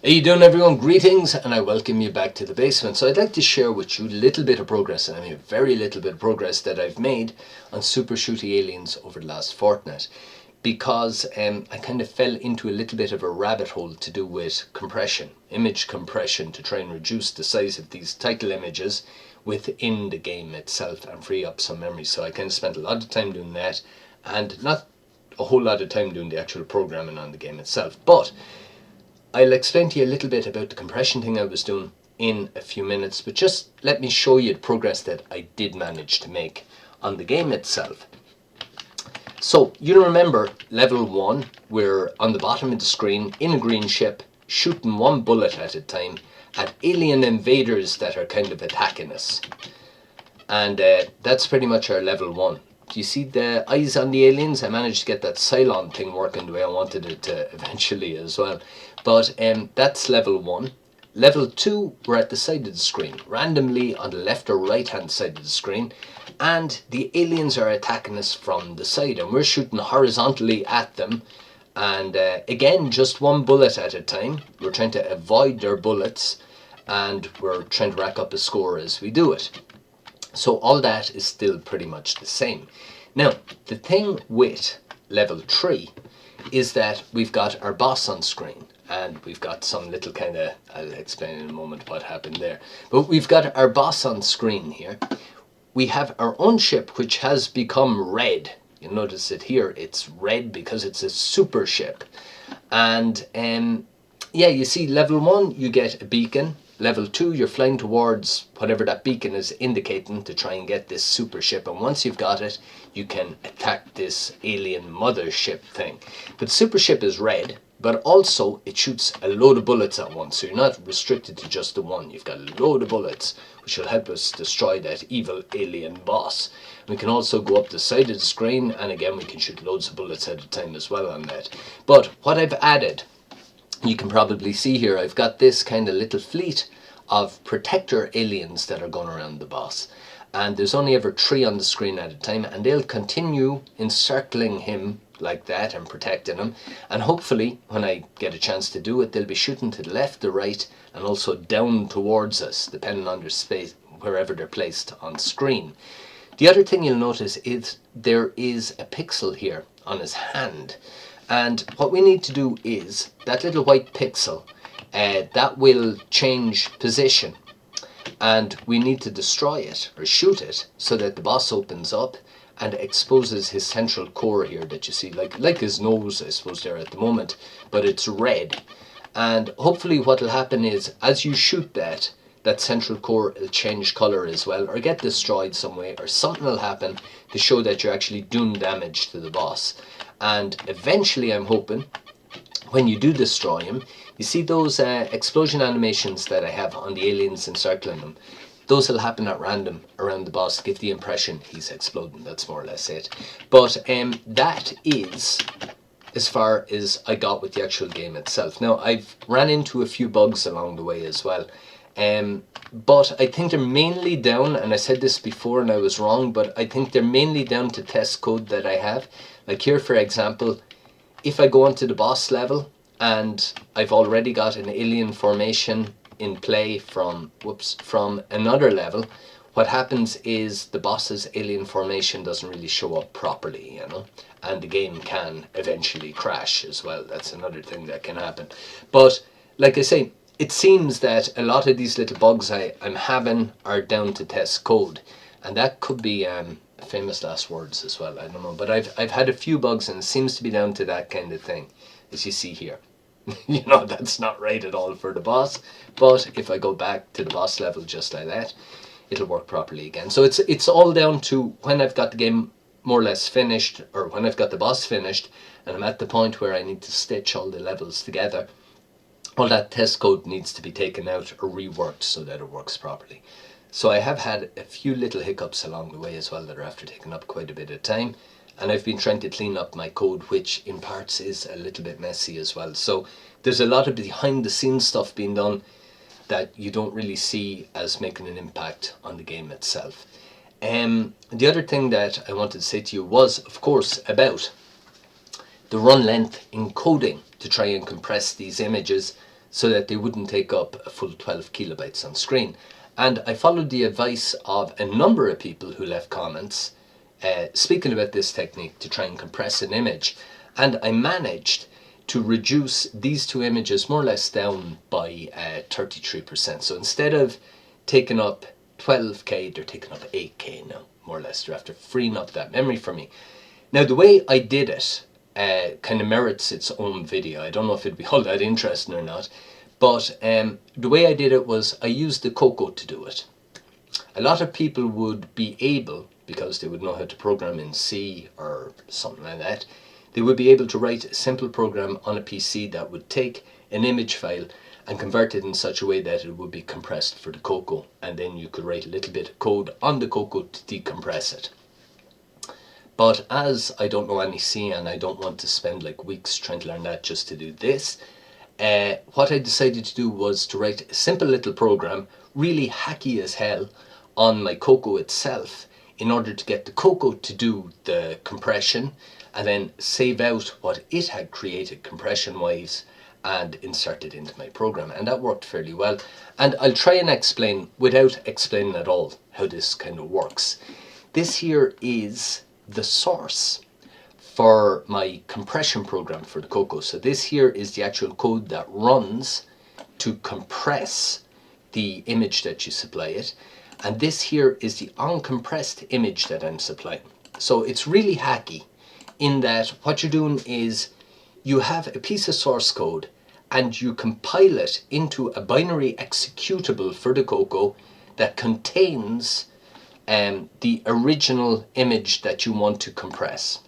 How you doing, everyone? Greetings, and I welcome you back to the basement. So I'd like to share with you a little bit of progress, and I mean very little bit of progress that I've made on Super Shooty Aliens over the last fortnight, because I kind of fell into a little bit of a rabbit hole to do with compression, image compression, to try and reduce the size of these title images within the game itself and free up some memory. So I kind of spent a lot of time doing that, and not a whole lot of time doing the actual programming on the game itself. But I'll explain to you a little bit about the compression thing I was doing in a few minutes, but just let me show you the progress that I did manage to make on the game itself. So you remember level 1, we're on the bottom of the screen in a green ship, shooting one bullet at a time at alien invaders that are kind of attacking us. And that's pretty much our level 1. Do you see the eyes on the aliens? I managed to get that Cylon thing working the way I wanted it to eventually as well. But that's level 1. Level 2, we're at the side of the screen, randomly on the left or right hand side of the screen, and the aliens are attacking us from the side, and we're shooting horizontally at them. And again, just one bullet at a time. We're trying to avoid their bullets, and we're trying to rack up a score as we do it. So all that is still pretty much the same. Now, the thing with level 3 is that we've got our boss on screen, and we've got some little kind of, I'll explain in a moment what happened there, but we've got our boss on screen here. We have our own ship, which has become red. You'll notice it here, it's red because it's a super ship. And yeah, you see level 1, you get a beacon. Level 2, you're flying towards whatever that beacon is indicating to try and get this super ship. And once you've got it, you can attack this alien mothership thing. But super ship is red, but also it shoots a load of bullets at once. So you're not restricted to just the one. You've got a load of bullets, which will help us destroy that evil alien boss. We can also go up the side of the screen, and again, we can shoot loads of bullets at a time as well on that. But what I've added, you can probably see here, I've got this kind of little fleet of protector aliens that are going around the boss. And there's only ever 3 on the screen at a time, and they'll continue encircling him like that and protecting him. And hopefully, when I get a chance to do it, they'll be shooting to the left, the right, and also down towards us, depending on their space, wherever they're placed on screen. The other thing you'll notice is there is a pixel here on his hand. And what we need to do is, that little white pixel, that will change position. And we need to destroy it, or shoot it, so that the boss opens up and exposes his central core here that you see, like his nose, I suppose, there at the moment. But it's red. And hopefully what will happen is, as you shoot that central core will change colour as well, or get destroyed some way, or something will happen to show that you're actually doing damage to the boss. And eventually, I'm hoping, when you do destroy him, you see those explosion animations that I have on the aliens encircling them. Those will happen at random around the boss to give the impression he's exploding. That's more or less it. But that is as far as I got with the actual game itself. Now, I've ran into a few bugs along the way as well. But I think they're mainly down, and I said this before and I was wrong, but I think they're mainly down to test code that I have. Like here, for example, if I go onto the boss level and I've already got an alien formation in play from another level, what happens is the boss's alien formation doesn't really show up properly, you know, and the game can eventually crash as well. That's another thing that can happen. But like I say, it seems that a lot of these little bugs I'm having are down to test code, and that could be famous last words as well, I don't know. But I've had a few bugs, and it seems to be down to that kind of thing, as you see here. You know, that's not right at all for the boss, but if I go back to the boss level just like that, it'll work properly again. So it's all down to when I've got the game more or less finished, or when I've got the boss finished, and I'm at the point where I need to stitch all the levels together. All that test code needs to be taken out or reworked so that it works properly. So I have had a few little hiccups along the way as well that are after taking up quite a bit of time. And I've been trying to clean up my code, which in parts is a little bit messy as well. So there's a lot of behind the scenes stuff being done that you don't really see as making an impact on the game itself. The other thing that I wanted to say to you was, of course, about the run length encoding to try and compress these images so that they wouldn't take up a full 12 kilobytes on screen. And I followed the advice of a number of people who left comments speaking about this technique to try and compress an image, and I managed to reduce these two images more or less down by 33%. So instead of taking up 12K, they're taking up 8K now, more or less. They're after freeing up that memory for me. Now, the way I did it kind of merits its own video. I don't know if it'd be all that interesting or not, but the way I did it was I used the CoCo to do it. A lot of people would be able, because they would know how to program in C or something like that, they would be able to write a simple program on a PC that would take an image file and convert it in such a way that it would be compressed for the CoCo, and then you could write a little bit of code on the CoCo to decompress it. But as I don't know any C and I don't want to spend like weeks trying to learn that just to do this, what I decided to do was to write a simple little program, really hacky as hell, on my CoCo itself in order to get the CoCo to do the compression and then save out what it had created compression wise and insert it into my program. And that worked fairly well. And I'll try and explain, without explaining at all, how this kind of works. This here is the source for my compression program for the CoCo. So this here is the actual code that runs to compress the image that you supply it. And this here is the uncompressed image that I'm supplying. So it's really hacky in that what you're doing is you have a piece of source code and you compile it into a binary executable for the CoCo that contains the original image that you want to compress.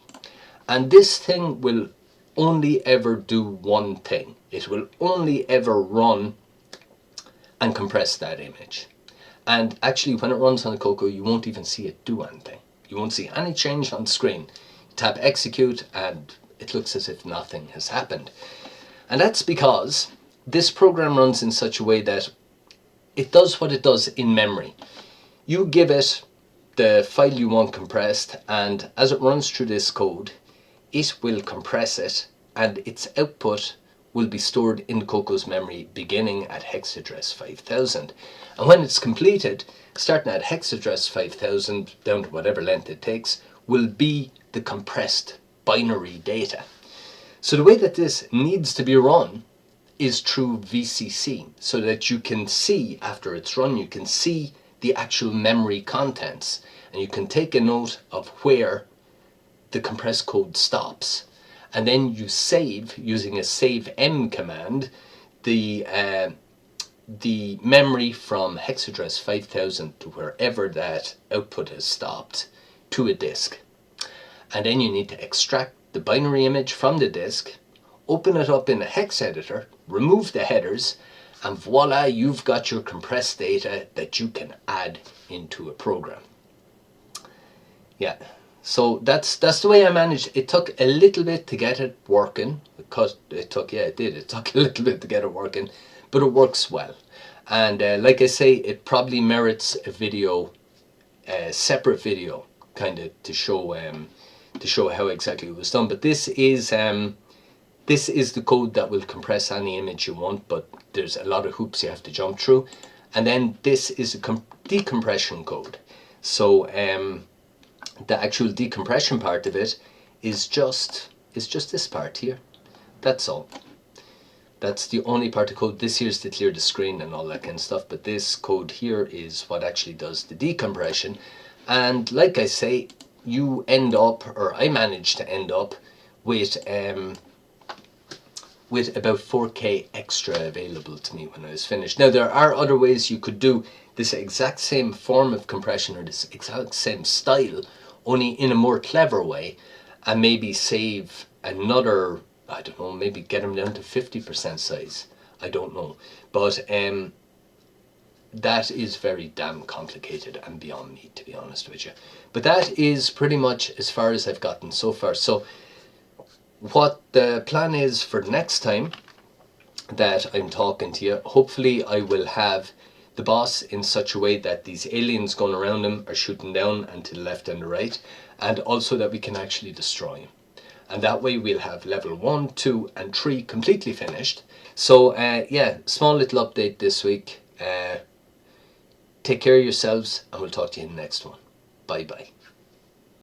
And this thing will only ever do one thing. It will only ever run and compress that image. And actually when it runs on the CoCo, you won't even see it do anything. You won't see any change on screen. You tap execute and it looks as if nothing has happened. And that's because this program runs in such a way that it does what it does in memory. You give it the file you want compressed, and as it runs through this code, it will compress it and its output will be stored in the CoCo's memory beginning at hex address 5000. And when it's completed, starting at hex address 5000 down to whatever length it takes, will be the compressed binary data. So the way that this needs to be run is through VCC, so that you can see, after it's run, you can see the actual memory contents, and you can take a note of where the compressed code stops, and then you save using a save m command the memory from hex address 5000 to wherever that output has stopped to a disk. And then you need to extract the binary image from the disk, open it up in a hex editor, remove the headers, and voila, you've got your compressed data that you can add into a program. Yeah, so that's the way I managed. It took a little bit to get it working, because it took a little bit to get it working, but it works well. And like I say, it probably merits a video, a separate video, kind of to show how exactly it was done. But this is the code that will compress any image you want, but there's a lot of hoops you have to jump through. And then this is a decompression code. So the actual decompression part of it is just this part here. That's all. That's the only part of code. This here is to clear the screen and all that kind of stuff, but this code here is what actually does the decompression. And like I say, you end up, or I managed to end up with about 4K extra available to me when I was finished. Now there are other ways you could do this exact same form of compression or this exact same style, only in a more clever way, and maybe save another, I don't know, maybe get them down to 50% size. I don't know. But that is very damn complicated and beyond me, to be honest with you. But that is pretty much as far as I've gotten so far. So what the plan is for next time that I'm talking to you, hopefully I will have the boss in such a way that these aliens going around him are shooting down and to the left and the right, and also that we can actually destroy him. and that way we'll have level 1, 2 and 3 completely finished. So yeah, small little update this week. Take care of yourselves, and we'll talk to you in the next one. Bye bye.